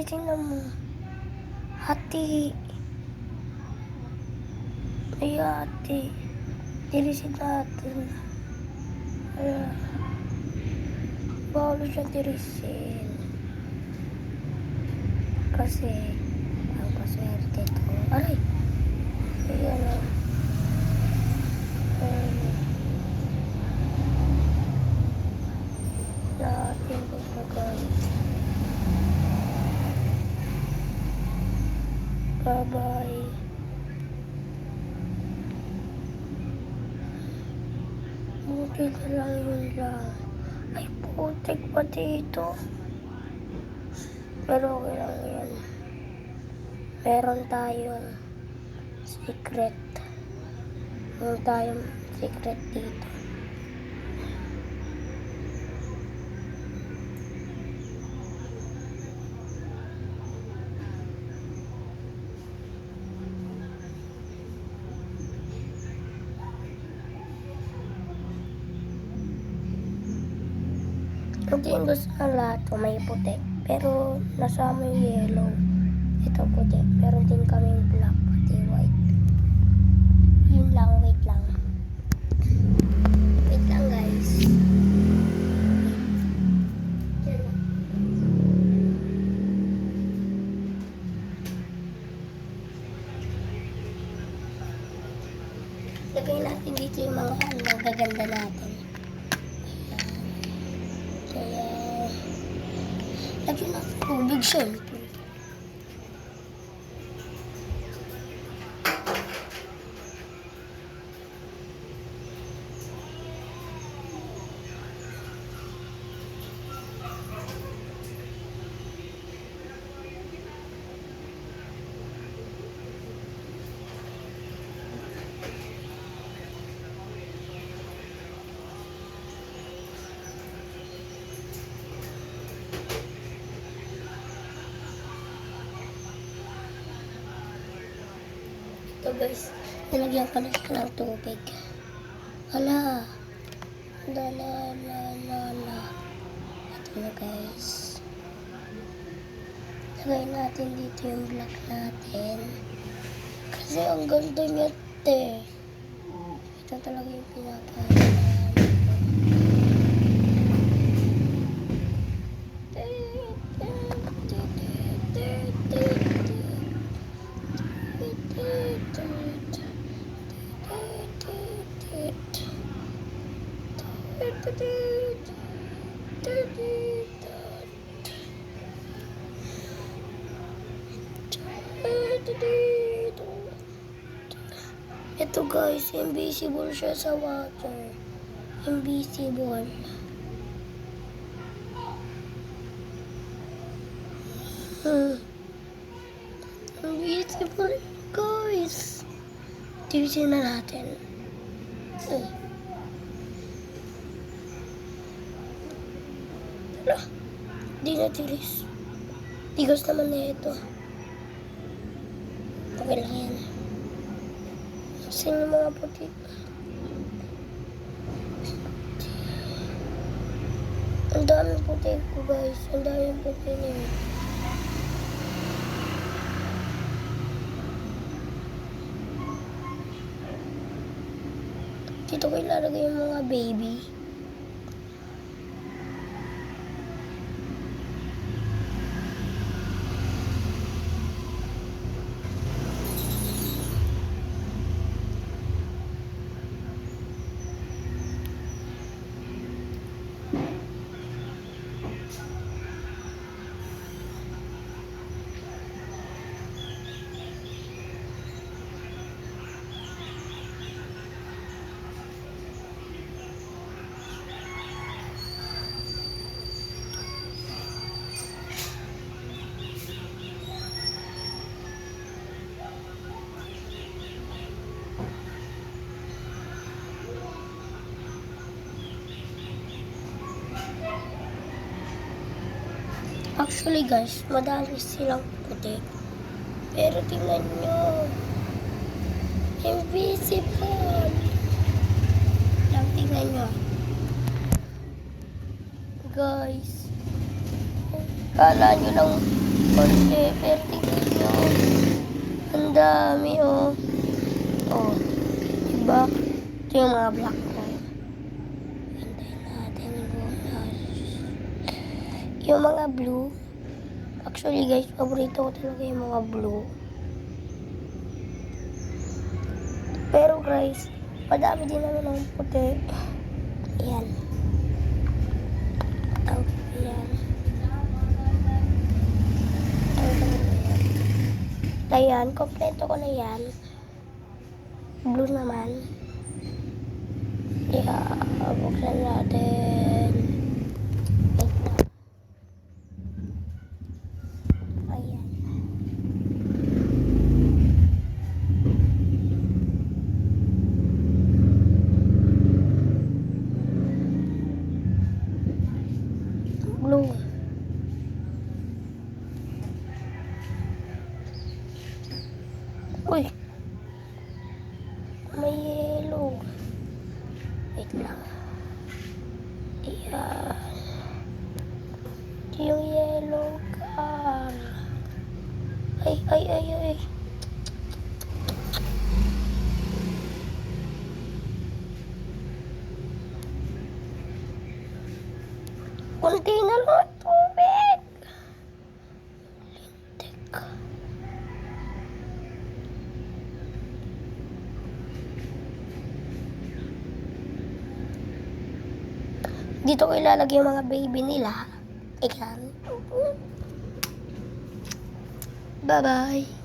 tingnan mo. Hati. Ay, hati. Tirisin natin. Ayan. Bawal siya tirisin. Kasi, ang paswerte ito. Aray! Ayan o. Natin pagkagay. Bye-bye. Buti na lang yun lang. Ay, putik pa dito. Pero okay lang yan. Meron tayong secret. Meron tayong secret dito. Hindi yung gusto ng lahat ko may puti. Pero nasama yung yellow. Ito puti. Meron din kaming black pati white. Yun lang, wait lang. Wait lang guys. Lagay natin dito yung mga gaganda natin. Kaya, lagyan natin tubig syempre. Ito guys, nilagyan ko na siya ng tubig. Hala. La. Ito na guys. Lagay natin dito yung black natin. Kasi ang ganda niya, te. Ito talaga yung pinapahirapan. Ito guys, invisible siya sa water. Invisible. Invisible guys. Tiwisin na natin. Hala, di na tiris. Tigas naman na ito. Okay lang yan. Sino yung mga puti? Ang daming puti ko guys. Ang daming puti niya. Dito ko ilalagay yung mga baby. Actually guys, madami silang puti. Pero tingnan nyo. Invisible. Lang tingnan nyo. Guys. Kala nyo lang konti. Pero tingnan nyo. Ang dami, oh. Oh. Diba? Ito yung mga black ko. Hintayin natin yung bonus. Yung mga blue. Actually, guys, paborito ko talaga yung mga blue. Pero, guys, madami din naman ng puti. Ayan. Ayan. Ayan, kompleto ko na yan. Blue naman. Yeah, buksan natin. Wait lang. Ayan. Blue. Uy. May yellow. Wait lang. Ayan. Ito yung yellow car. Ay. Kunti na lang ang tubig. Lintik. Dito ko ilalagay yung mga baby nila. Ayan. Bye-bye.